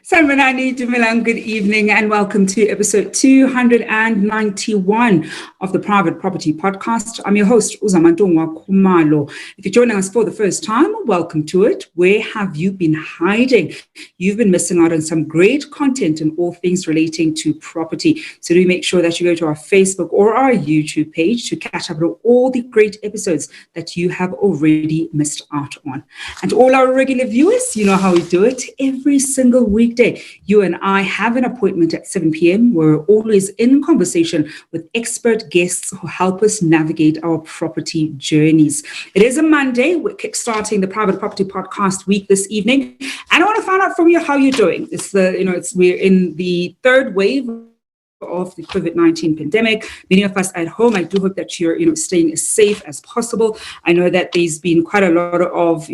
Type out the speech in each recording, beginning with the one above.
Sanibonani, Dumelang, good evening and welcome to episode 291 of the Private Property Podcast. I'm your host, Uzamantungwa Khumalo. If you're joining us for the first time, welcome to it. Where have you been hiding? You've been missing out on some great content and all things relating to property. So do make sure that you go to our Facebook or our YouTube page to catch up with all the great episodes that you have already missed out on. And to all our regular viewers, you know how we do it every single weekday. You and I have an appointment at 7 p.m. We're always in conversation with expert guests who help us navigate our property journeys. It is a Monday. We're kickstarting the Private Property Podcast week this evening. And I want to find out from you how you're doing. We're in the third wave of the COVID-19 pandemic. Many of us at home, I do hope that you're staying as safe as possible. I know that there's been quite a lot of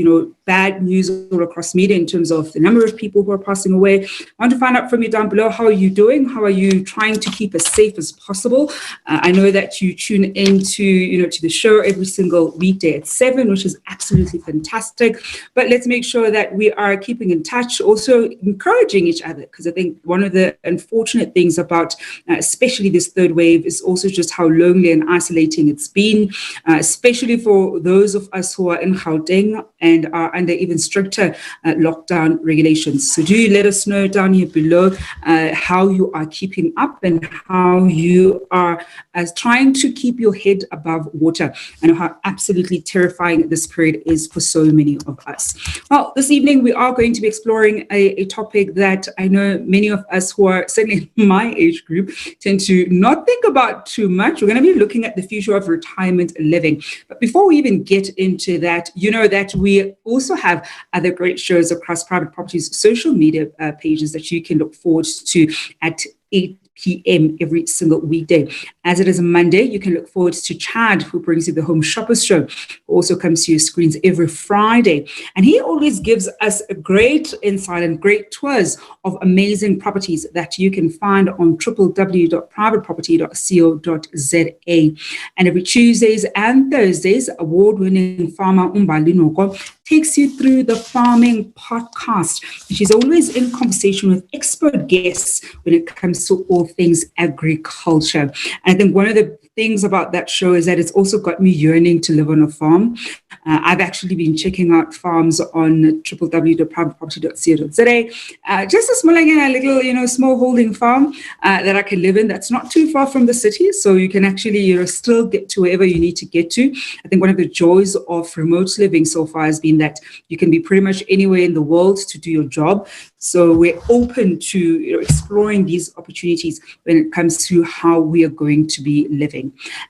bad news all across media in terms of the number of people who are passing away. I want to find out from you down below, how are you doing? How are you trying to keep as safe as possible? I know that you tune into to the show every single weekday at 7, which is absolutely fantastic. But let's make sure that we are keeping in touch, also encouraging each other, because I think one of the unfortunate things about especially this third wave is also just how lonely and isolating it's been, especially for those of us who are in Gauteng and are under even stricter lockdown regulations. So do let us know down here below how you are keeping up and how you are trying to keep your head above water. I know how absolutely terrifying this period is for so many of us. Well, this evening we are going to be exploring a topic that I know many of us who are certainly in my age group tend to not think about too much. We're going to be looking at the future of retirement living. But before we even get into that, you know that we also have other great shows across Private Property's social media pages that you can look forward to at 8 p.m. every single weekday. As it is a Monday, you can look forward to Chad, who brings you the Home Shoppers Show, who also comes to your screens every Friday. And he always gives us a great insight and great tours of amazing properties that you can find on www.privateproperty.co.za. And every Tuesdays and Thursdays, award-winning farmer Umbali Noko takes you through the Farming Podcast, which is always in conversation with expert guests when it comes to all things agriculture. And I think one of the things about that show is that it's also got me yearning to live on a farm. I've actually been checking out farms on www.privateproperty.co.za. Just a little, small holding farm that I can live in. That's not too far from the city, so you can actually, still get to wherever you need to get to. I think one of the joys of remote living so far has been that you can be pretty much anywhere in the world to do your job. So we're open to exploring these opportunities when it comes to how we are going to be living.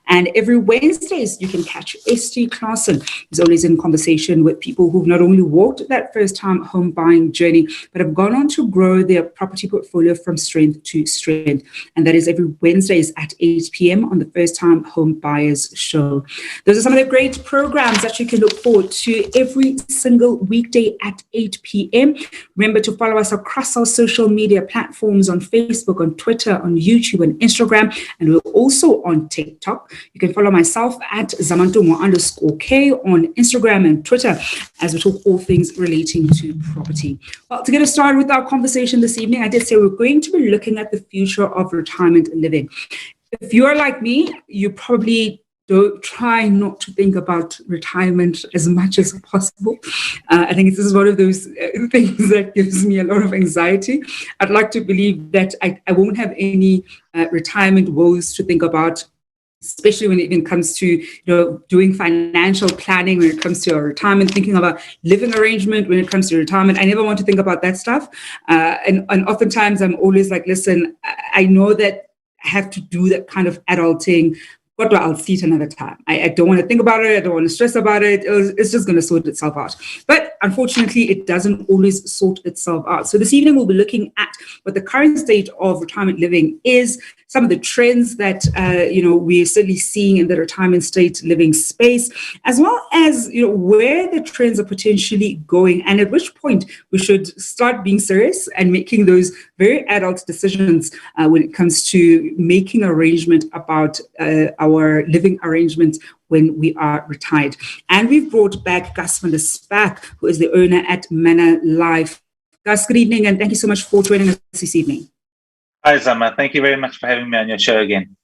And every Wednesdays, you can catch ST Claassen, who's always in conversation with people who've not only walked that first-time home buying journey, but have gone on to grow their property portfolio from strength to strength. And that is every Wednesdays at 8 p.m. on the First-Time Home Buyers Show. Those are some of the great programs that you can look forward to every single weekday at 8 p.m. Remember to follow us across our social media platforms on Facebook, on Twitter, on YouTube, and Instagram, and we're also on TikTok. You can follow myself at Zamantungo_K on Instagram and Twitter as we talk all things relating to property. Well, to get us started with our conversation this evening, I did say we're going to be looking at the future of retirement living. If you're like me, you probably try not to think about retirement as much as possible. I think this is one of those things that gives me a lot of anxiety. I'd like to believe that I won't have any retirement woes to think about especially when it even comes to, doing financial planning, when it comes to our retirement, thinking about living arrangement, when it comes to retirement. I never want to think about that stuff. And oftentimes I'm always like, listen, I know that I have to do that kind of adulting, but I'll see it another time. I don't want to think about it. I don't want to stress about it. It's just going to sort itself out. But unfortunately, it doesn't always sort itself out. So this evening, we'll be looking at what the current state of retirement living is, some of the trends that, we're certainly seeing in the retirement state living space, as well as, where the trends are potentially going and at which point we should start being serious and making those very adult decisions when it comes to making arrangement about our living arrangements when we are retired. And we've brought back Gus Van Der Spek, who is the owner at Manor Life. Gus, good evening, and thank you so much for joining us this evening. Hi, Zama. Thank you very much for having me on your show again.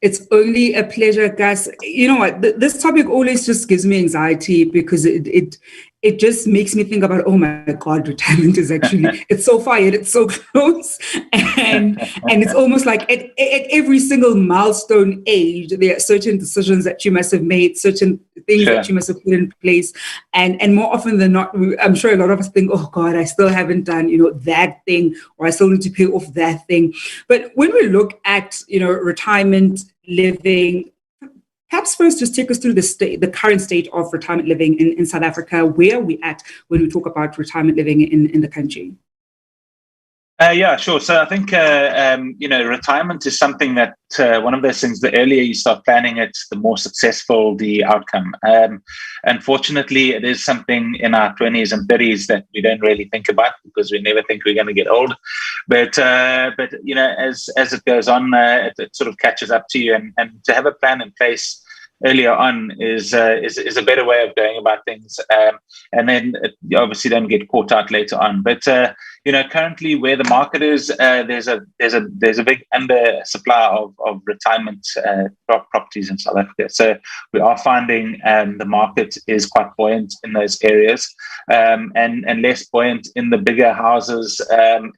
It's only a pleasure, Gus. You know what? This topic always just gives me anxiety because it just makes me think about, oh my God, retirement is actually, it's so far yet it's so close. And it's almost like at every single milestone age, there are certain decisions that you must have made, certain things that you must have put in place. And more often than not, I'm sure a lot of us think, oh God, I still haven't done, that thing, or I still need to pay off that thing. But when we look at, retirement living, perhaps first just take us through the current state of retirement living in South Africa. Where are we at when we talk about retirement living in the country? Yeah, sure. So I think, retirement is something that one of those things, the earlier you start planning it, the more successful the outcome. Unfortunately, it is something in our 20s and 30s that we don't really think about because we never think we're going to get old. But as it goes on, it sort of catches up to you. And to have a plan in place earlier on is a better way of going about things, and then you obviously don't get caught out later on. But currently where the market is, there's a big undersupply of retirement properties in South Africa. So we are finding the market is quite buoyant in those areas, and less buoyant in the bigger houses and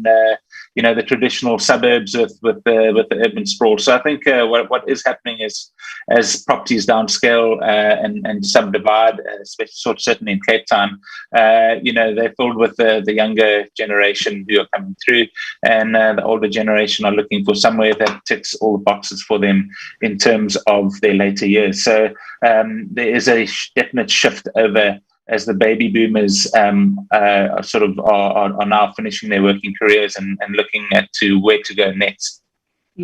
the traditional suburbs with the urban sprawl. So I think what is happening is, as properties downscale and subdivide, especially certainly in Cape Town, they're filled with the younger generation who are coming through, and the older generation are looking for somewhere that ticks all the boxes for them in terms of their later years. So there is a definite shift over as the baby boomers are now finishing their working careers and looking at where to go next. I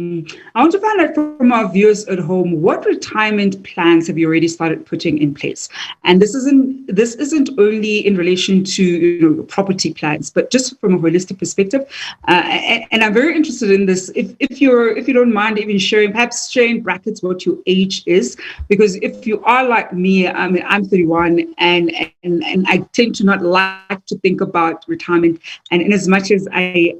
want to find out from our viewers at home, what retirement plans have you already started putting in place? And this isn't only in relation to property plans, but just from a holistic perspective. And I'm very interested in this. If you don't mind even sharing, perhaps sharing brackets what your age is, because if you are like me, I mean, I'm 31, and I tend to not like to think about retirement. And in as much as I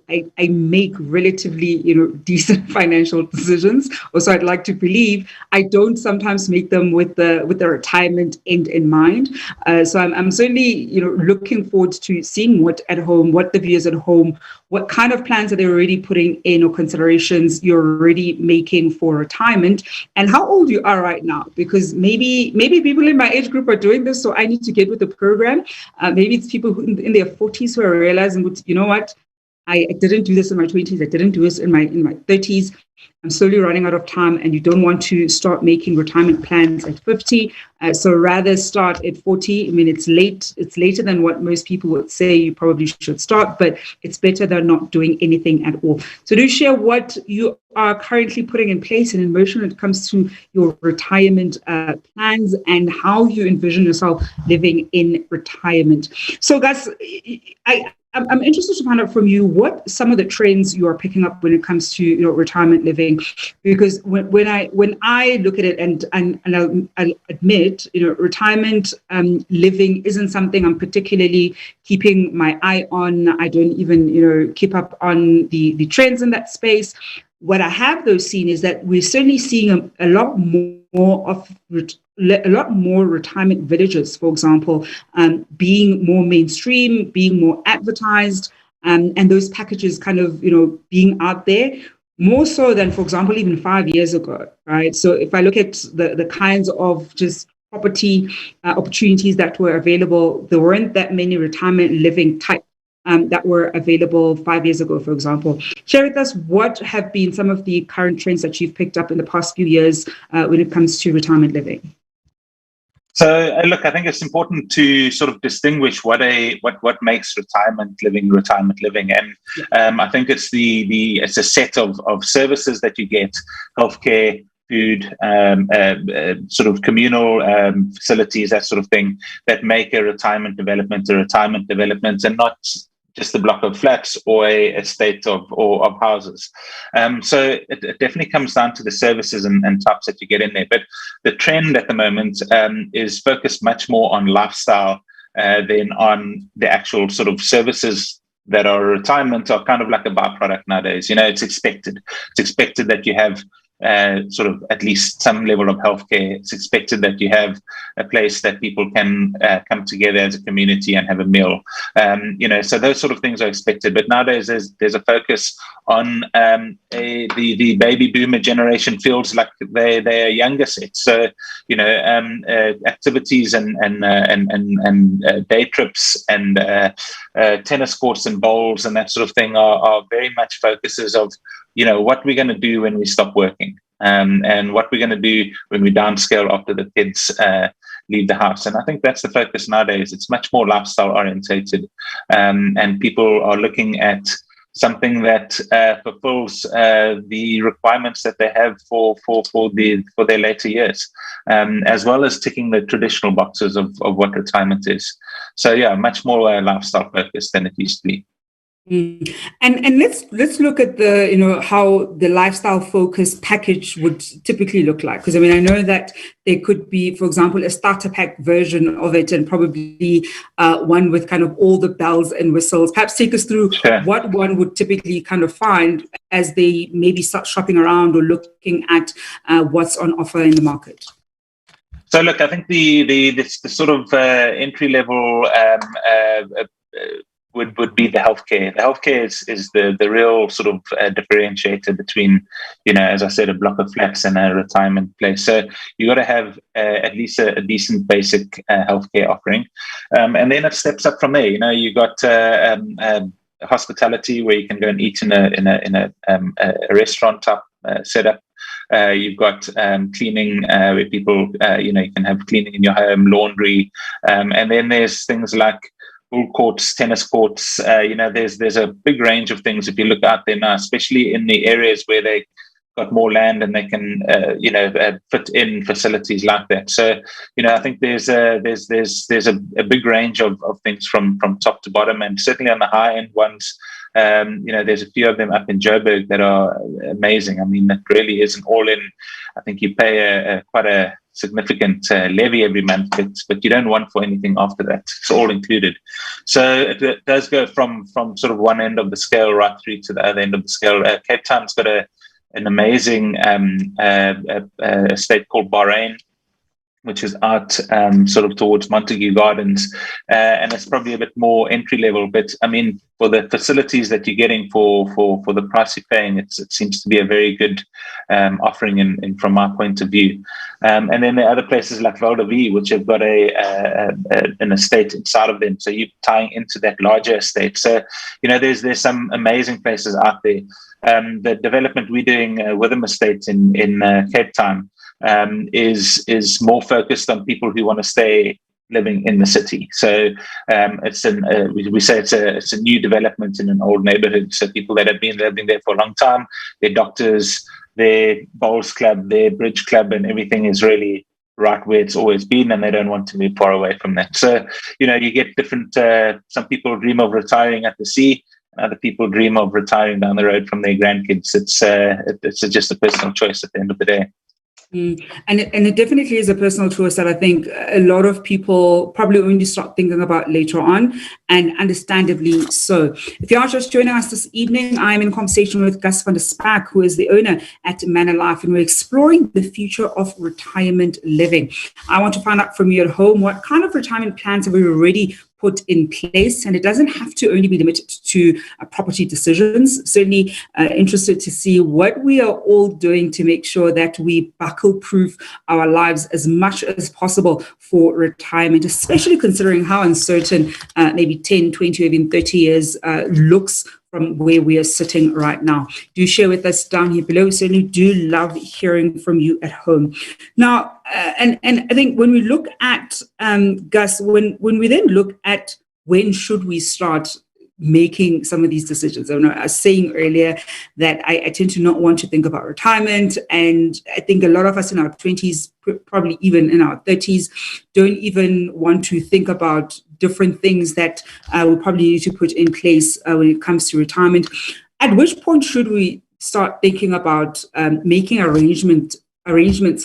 make relatively decent financial decisions, or so I'd like to believe, I don't sometimes make them with the retirement end in mind. So I'm certainly looking forward to seeing what the viewers at home, what kind of plans are they already putting in or considerations you're already making for retirement, and how old you are right now. Because maybe people in my age group are doing this, so I need to get with the program. Maybe it's people who in their 40s who are realizing, you know what, I didn't do this in my 20s. I didn't do this in my 30s. I'm slowly running out of time, and you don't want to start making retirement plans at 50. So rather start at 40. I mean, it's late. It's later than what most people would say you probably should start, but it's better than not doing anything at all. So do share what you are currently putting in place and in motion when it comes to your retirement plans and how you envision yourself living in retirement. So guys, I'm interested to find out from you what some of the trends you are picking up when it comes to retirement living, because when I look at it and I'll admit retirement living isn't something I'm particularly keeping my eye on. I don't even keep up on the trends in that space. What I have though seen is that we're certainly seeing a lot more retirement villages, for example, being more mainstream, being more advertised, and those packages kind of, being out there. more so than, for example, even 5 years ago, right? So if I look at the kinds of just property opportunities that were available, there weren't that many retirement living type that were available 5 years ago, for example. Share with us what have been some of the current trends that you've picked up in the past few years when it comes to retirement living. So, look, I think it's important to sort of distinguish what makes retirement living, and I think it's a set of services that you get: healthcare, food, sort of communal facilities, that sort of thing, that make a retirement development, and not just a block of flats or a estate of houses. So it definitely comes down to the services and types that you get in there. But the trend at the moment is focused much more on lifestyle than on the actual sort of services that are retirement are kind of like a byproduct nowadays. It's expected. It's expected that you have sort of at least some level of healthcare. It's expected that you have a place that people can come together as a community and have a meal. So those sort of things are expected. But nowadays there's a focus on the baby boomer generation feels like they are younger sets. So activities and day trips and tennis courts and bowls and that sort of thing are very much focuses of what we're going to do when we stop working, and what we're going to do when we downscale after the kids leave the house. And I think that's the focus nowadays. It's much more lifestyle orientated, and people are looking at something that fulfills the requirements that they have for their later years, as well as ticking the traditional boxes of what retirement is. So yeah, much more lifestyle focused than it used to be. And let's look at the how the lifestyle focused package would typically look like, because I know that there could be, for example, a starter pack version of it, and probably one with kind of all the bells and whistles. Perhaps take us through what one would typically kind of find as they maybe start shopping around or looking at what's on offer in the market. So look, I think the sort of entry level would be the healthcare. The healthcare is the real sort of differentiator between, as I said, a block of flats and a retirement place. So you got to have at least a decent basic healthcare offering, and then it steps up from there. You got hospitality, where you can go and eat in a restaurant type setup. You've got cleaning, where people you can have cleaning in your home, laundry, and then there's things like pool courts, tennis courts. There's a big range of things if you look out there now, especially in the areas where they got more land and they can fit in facilities like that. So I think there's a big range of things from top to bottom, and certainly on the high end ones. There's a few of them up in Joburg that are amazing. I mean, that really is an all-in. I think you pay quite a significant levy every month, but you don't want for anything after that. It's all included. So it does go from sort of one end of the scale right through to the other end of the scale. Cape Town's got an amazing estate called Bahrain, which is out sort of towards Montague Gardens, and it's probably a bit more entry level. But I mean, for the facilities that you're getting for the price you're paying, it seems to be a very good offering in from my point of view. And then there are other places like Val de Vie, which have got an estate inside of them, so you're tying into that larger estate. So there's some amazing places out there. The development we're doing with a estate in Cape Town is more focused on people who want to stay living in the city. So we say it's a new development in an old neighborhood. So people that have been living there for a long time, their doctors, their bowls club, their bridge club, and everything is really right where it's always been, and they don't want to move far away from that. So you get different. Some people dream of retiring at the sea. Other people dream of retiring down the road from their grandkids. It's just a personal choice at the end of the day. And it definitely is a personal choice that I think a lot of people probably only start thinking about later on, and understandably so. If you are just joining us this evening, I'm in conversation with Gus Van Der Spek, who is the owner at Manor Life, and we're exploring the future of retirement living. I want to find out from you at home, what kind of retirement plans have you already put in place, and it doesn't have to only be limited to property decisions. Certainly interested to see what we are all doing to make sure that we buckle-proof our lives as much as possible for retirement, especially considering how uncertain maybe 10, 20, or even 30 years looks from where we are sitting right now. Do share with us down here below. We certainly do love hearing from you at home. Now, and I think when we look at, Gus, when we then look at when should we start making some of these decisions. I was saying earlier that I tend to not want to think about retirement, and I think a lot of us in our 20s, probably even in our 30s, don't even want to think about different things that we probably need to put in place when it comes to retirement. At which point should we start thinking about making arrangements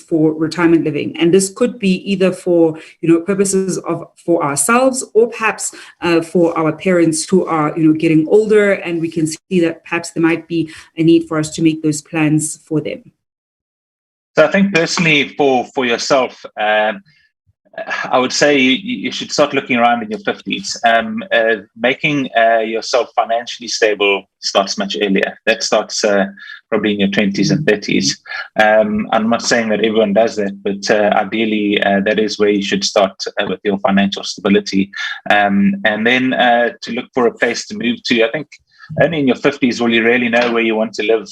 for retirement living? And this could be either for purposes for ourselves, or perhaps for our parents who are getting older, and we can see that perhaps there might be a need for us to make those plans for them. So I think personally for yourself, I would say you should start looking around in your 50s. Making yourself financially stable starts much earlier. That starts probably in your 20s and 30s. I'm not saying that everyone does that, but ideally that is where you should start with your financial stability. And then to look for a place to move to. I think only in your 50s will you really know where you want to live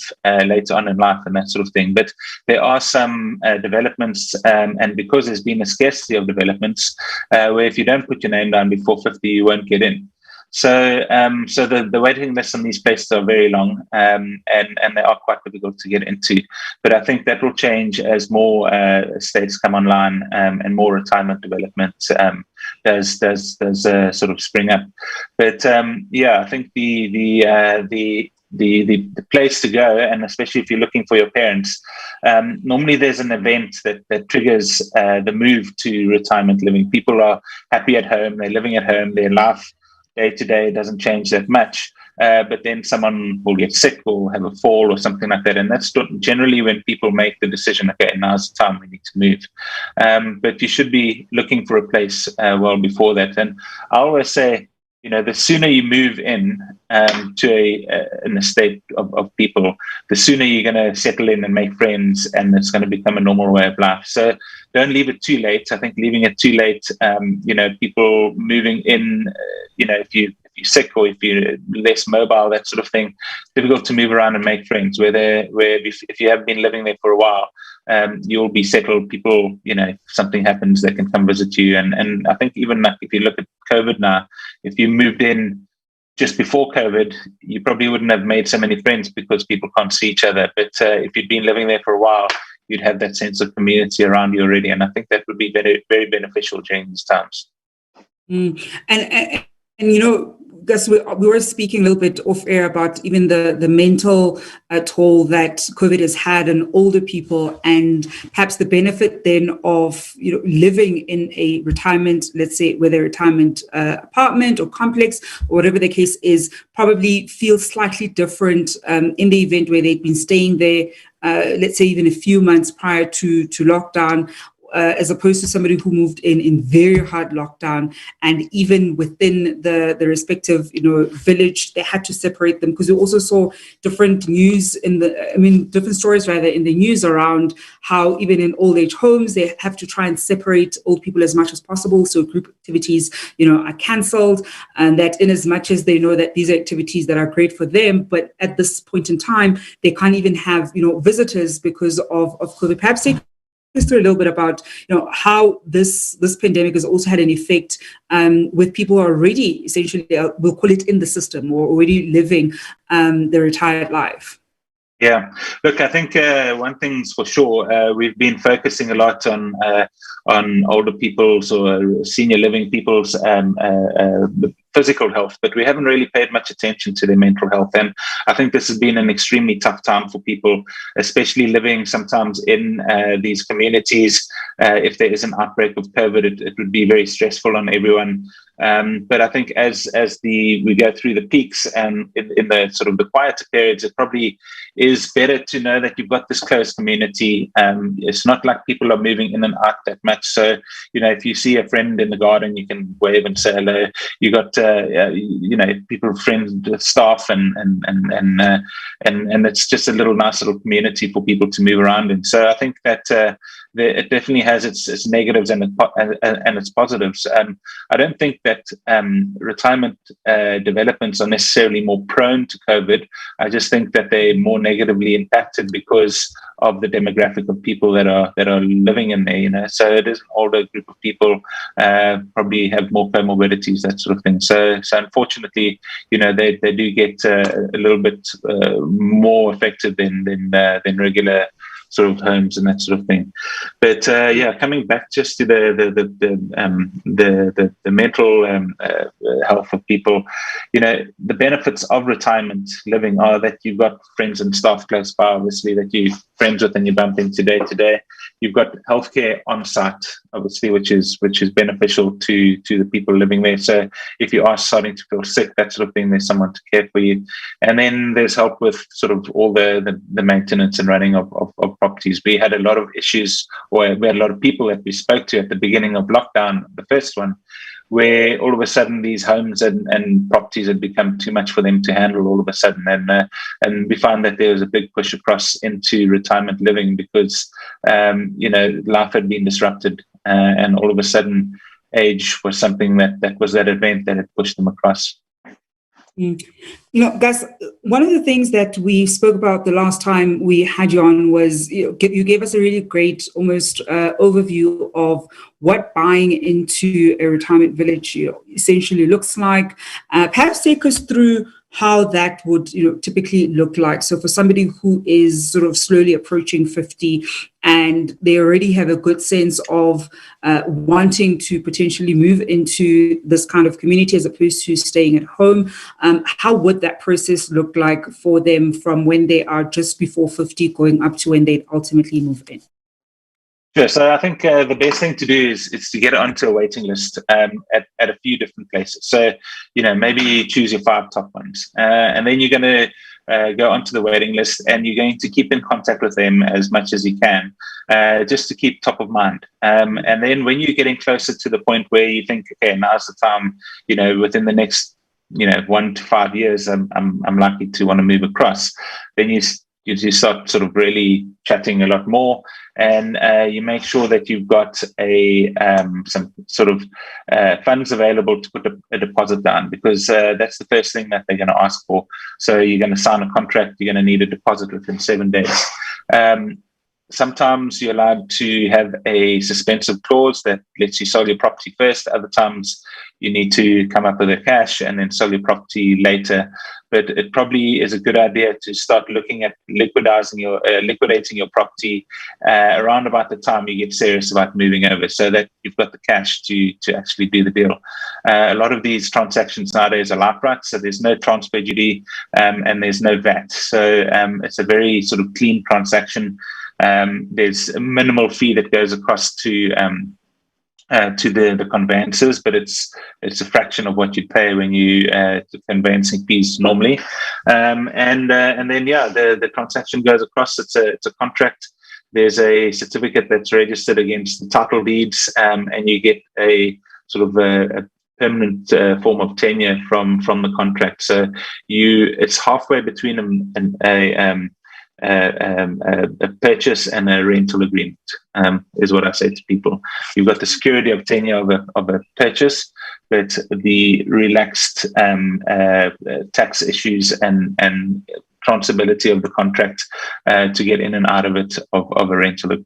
later on in life and that sort of thing. But there are some developments, and because there's been a scarcity of developments, where if you don't put your name down before 50, you won't get in. So the waiting lists on these places are very long, and they are quite difficult to get into. But I think that will change as more estates come online, and more retirement development does sort of spring up. But I think the place to go, and especially if you're looking for your parents, normally there's an event that triggers the move to retirement living. People are happy at home, they're living at home, their life day to day doesn't change that much, but then someone will get sick or have a fall or something like that, and that's generally when people make the decision, okay, now's the time, we need to move. But you should be looking for a place well before that. And I always say, the sooner you move in to an estate of people, the sooner you're going to settle in and make friends, and it's going to become a normal way of life. So don't leave it too late. I think leaving it too late, people moving in, if you're sick or if you're less mobile, that sort of thing, difficult to move around and make friends. Where if you have been living there for a while, you'll be settled. People, if something happens, they can come visit you. And I think even if you look at COVID now, if you moved in just before COVID, you probably wouldn't have made so many friends because people can't see each other. But if you'd been living there for a while, you'd have that sense of community around you already. And I think that would be very, very beneficial during these times. And Gus, we were speaking a little bit off air about even the mental toll that COVID has had on older people, and perhaps the benefit then of living in a retirement, let's say whether a retirement apartment or complex or whatever the case is, probably feels slightly different in the event where they've been staying there, let's say even a few months prior to lockdown. As opposed to somebody who moved in very hard lockdown, and even within the respective village, they had to separate them, because we also saw different different stories rather in the news around how even in old age homes they have to try and separate old people as much as possible. So group activities are cancelled, and that in as much as they know that these are activities that are great for them, but at this point in time they can't even have visitors because of COVID. Perhaps they through a little bit about how this pandemic has also had an effect with people who are already essentially we'll call it in the system, or already living the retired life. Yeah, look, I think one thing's for sure, we've been focusing a lot on older people's or senior living people's physical health, but we haven't really paid much attention to their mental health. And I think this has been an extremely tough time for people, especially living sometimes in these communities. If there is an outbreak of COVID, it would be very stressful on everyone. But I think as we go through the peaks and in the sort of the quieter periods, it probably is better to know that you've got this close community. It's not like people are moving in and out that much. So, if you see a friend in the garden, you can wave and say hello. You got people, friends, staff, and it's just a nice little community for people to move around in. So I think that it definitely has its negatives and its positives. I don't think that retirement developments are necessarily more prone to COVID. I just think that they're more negatively impacted because of the demographic of people that are living in there. So it is an older group of people, probably have more comorbidities, that sort of thing. So unfortunately, they do get a little bit more affected than regular sort of homes and that sort of thing. But coming back just to the mental health of people, the benefits of retirement living are that you've got friends and staff close by, obviously, that you're friends with and you bump into day to day. You've got healthcare on site, obviously, which is beneficial to the people living there. So if you are starting to feel sick, that sort of thing, there's someone to care for you. And then there's help with sort of all the maintenance and running of properties. We had a lot of issues, or we had a lot of people that we spoke to at the beginning of lockdown, the first one, where all of a sudden these homes and properties had become too much for them to handle all of a sudden. And we found that there was a big push across into retirement living because, life had been disrupted, and all of a sudden age was something that was that event that had pushed them across. Gus, one of the things that we spoke about the last time we had you on was you gave us a really great almost overview of what buying into a retirement village essentially looks like. Perhaps take us through how that would typically look like. So for somebody who is sort of slowly approaching 50 and they already have a good sense of wanting to potentially move into this kind of community as opposed to staying at home, how would that process look like for them from when they are just before 50 going up to when they ultimately move in? Sure. So I think the best thing to do is to get onto a waiting list at a few different places. So, maybe choose your 5 top ones. And then you're going to go onto the waiting list and you're going to keep in contact with them as much as you can, just to keep top of mind. And then when you're getting closer to the point where you think, okay, now's the time, within the next, 1 to 5 years, I'm likely to want to move across, then you start sort of really chatting a lot more, and you make sure that you've got some sort of funds available to put a deposit down, because that's the first thing that they're going to ask for. So you're going to sign a contract, you're going to need a deposit within 7 days. Sometimes you're allowed to have a suspensive clause that lets you sell your property first. Other times you need to come up with the cash and then sell your property later. But it probably is a good idea to start looking at liquidating your property around about the time you get serious about moving over, so that you've got the cash to actually do the deal. A lot of these transactions nowadays are outright, so there's no transfer duty and there's no VAT. So it's a very sort of clean transaction. There's a minimal fee that goes across to the conveyancers, but it's a fraction of what you pay when you the conveyancing fees normally. And then the transaction goes across. It's a contract. There's a certificate that's registered against the title deeds, and you get a sort of a permanent form of tenure from the contract. So it's halfway between a purchase and a rental agreement, is what I say to people. You've got the security of tenure of a purchase, but the relaxed tax issues and transferability of the contract to get in and out of it of a rental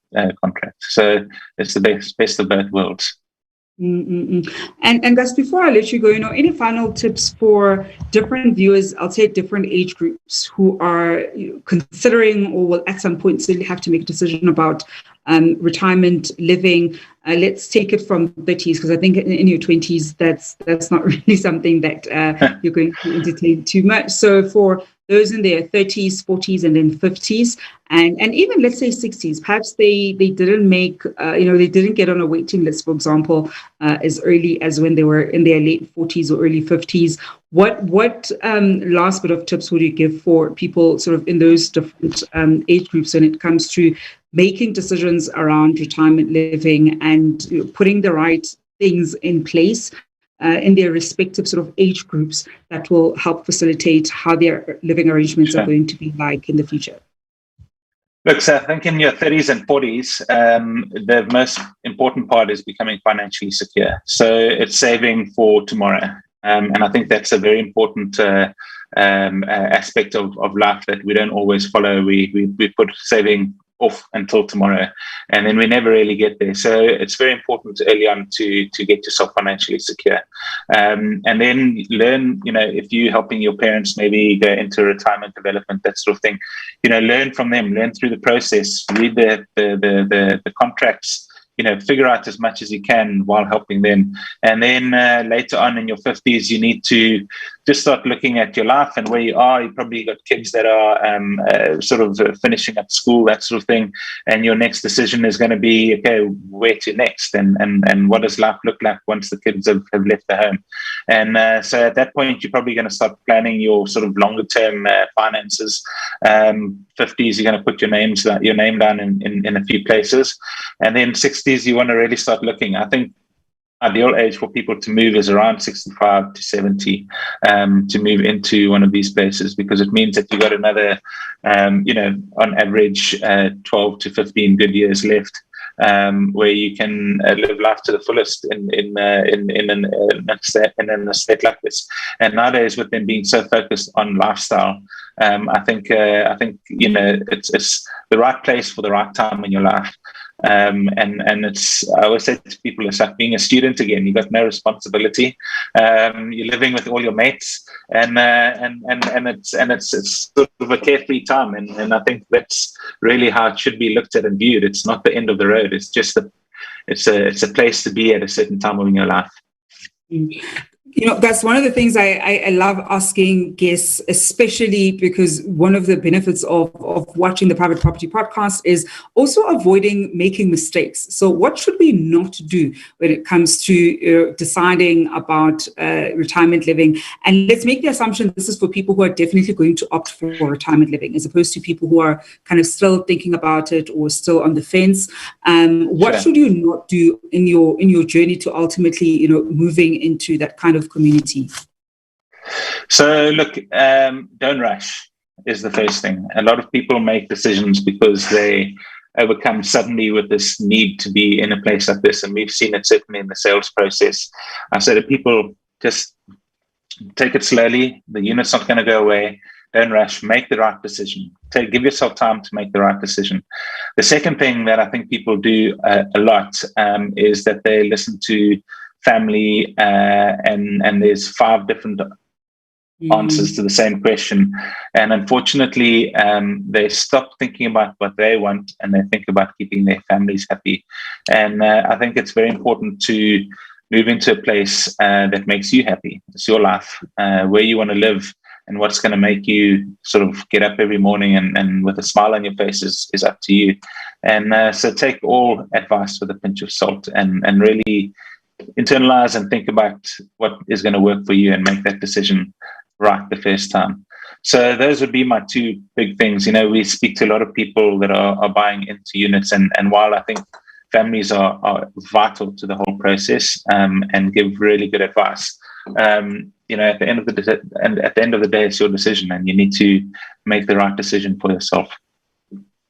contract. So it's the best of both worlds. And Gus, before I let you go, any final tips for different viewers, I'll say different age groups who are considering or will at some point still have to make a decision about retirement living? Let's take it from 30s, because I think in your 20s, that's not really something that you're going to entertain too much. So for those in their 30s, 40s, and then 50s, and even let's say 60s, perhaps they didn't make, they didn't get on a waiting list, for example, as early as when they were in their late 40s or early 50s. What last bit of tips would you give for people sort of in those different age groups when it comes to making decisions around retirement living and putting the right things in place in their respective sort of age groups that will help facilitate how their living arrangements are going to be like in the future? Look, so I think in your 30s and 40s, the most important part is becoming financially secure. So it's saving for tomorrow. And I think that's a very important aspect of life that we don't always follow. We put saving off until tomorrow, and then we never really get there. So it's very important early on to get yourself financially secure, and then learn. If you're helping your parents maybe go into retirement development, that sort of thing, learn from them, learn through the process, read the contracts. Figure out as much as you can while helping them. And then later on in your 50s, you need to just start looking at your life and where you are. You probably got kids that are sort of finishing up school, that sort of thing. And your next decision is going to be, okay, where to next? And what does life look like once the kids have left the home? And so at that point, you're probably going to start planning your sort of longer term finances. 50s, you're going to put your name down in a few places. And then 60s, you want to really start looking. I think ideal age for people to move is around 65 to 70 to move into one of these places, because it means that you got another, on average, 12 to 15 good years left, where you can live life to the fullest in an estate like this. And nowadays, with them being so focused on lifestyle, I think it's the right place for the right time in your life. And I always say to people, it's like being a student again. You got no responsibility. You're living with all your mates, and it's sort of a carefree time. And I think that's really how it should be looked at and viewed. It's not the end of the road. It's just it's a place to be at a certain time in your life. That's one of the things I love asking guests, especially because one of the benefits of watching the Private Property Podcast is also avoiding making mistakes. So what should we not do when it comes to deciding about retirement living? And let's make the assumption this is for people who are definitely going to opt for retirement living, as opposed to people who are kind of still thinking about it or still on the fence. What should you not do in your journey to ultimately, moving into that kind of community? So look, don't rush is the first thing. A lot of people make decisions because they overcome suddenly with this need to be in a place like this, and we've seen it certainly in the sales process. I say to people, just take it slowly. The unit's not going to go away. Don't rush. Make the right decision. Give yourself time to make the right decision. The second thing that I think people do a lot is that they listen to family, and there's 5 different answers to the same question, and unfortunately they stop thinking about what they want and they think about keeping their families happy. And I think it's very important to move into a place that makes you happy. It's your life, where you want to live, and what's going to make you sort of get up every morning and with a smile on your face is up to you. And so take all advice with a pinch of salt, and really internalize and think about what is going to work for you and make that decision right the first time. So those would be my 2 big things. We speak to a lot of people that are buying into units, and while I think families are vital to the whole process and give really good advice, at the end of the day, it's your decision, and you need to make the right decision for yourself.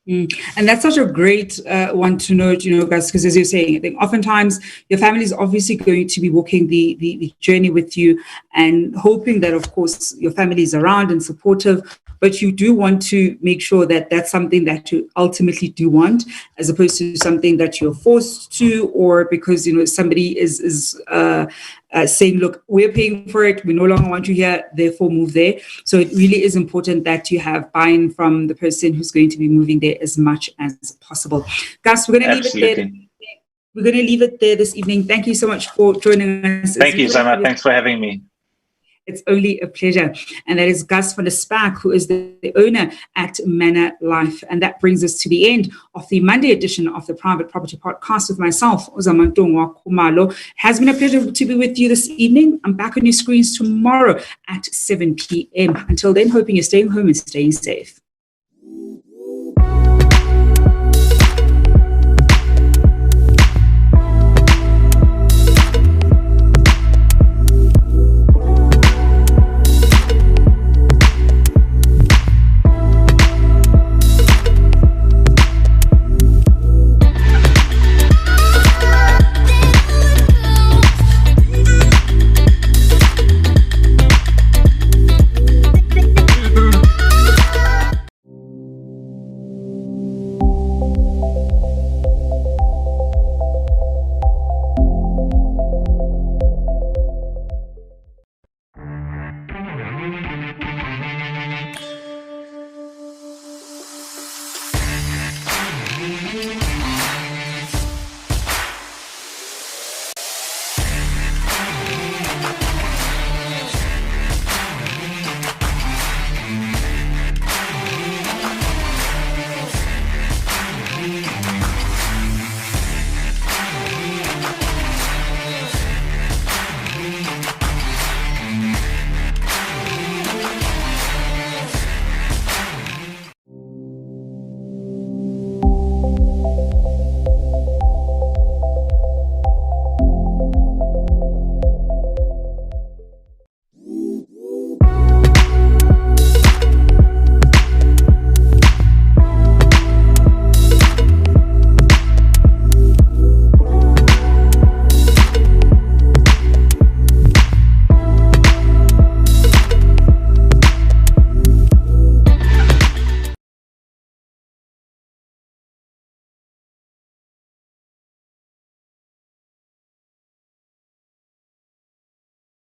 And that's such a great one to note, guys, because as you're saying, I think oftentimes your family is obviously going to be walking the journey with you and hoping that, of course, your family is around and supportive. but you do want to make sure that that's something that you ultimately do want, as opposed to something that you're forced to, or because somebody is saying, look, we're paying for it, we no longer want you here, therefore move there. So it really is important that you have buy-in from the person who's going to be moving there as much as possible. Gus, we're going to leave it there. We're going to leave it there this evening. Thank you so much for joining us. Thank you, Zama. Thanks for having me. It's only a pleasure. And that is Gus Van Der Spek, who is the owner at Manor Life. And that brings us to the end of the Monday edition of the Private Property Podcast with myself, Uzama Khumalo. Has been a pleasure to be with you this evening. I'm back on your screens tomorrow at 7 p.m. Until then, hoping you're staying home and staying safe.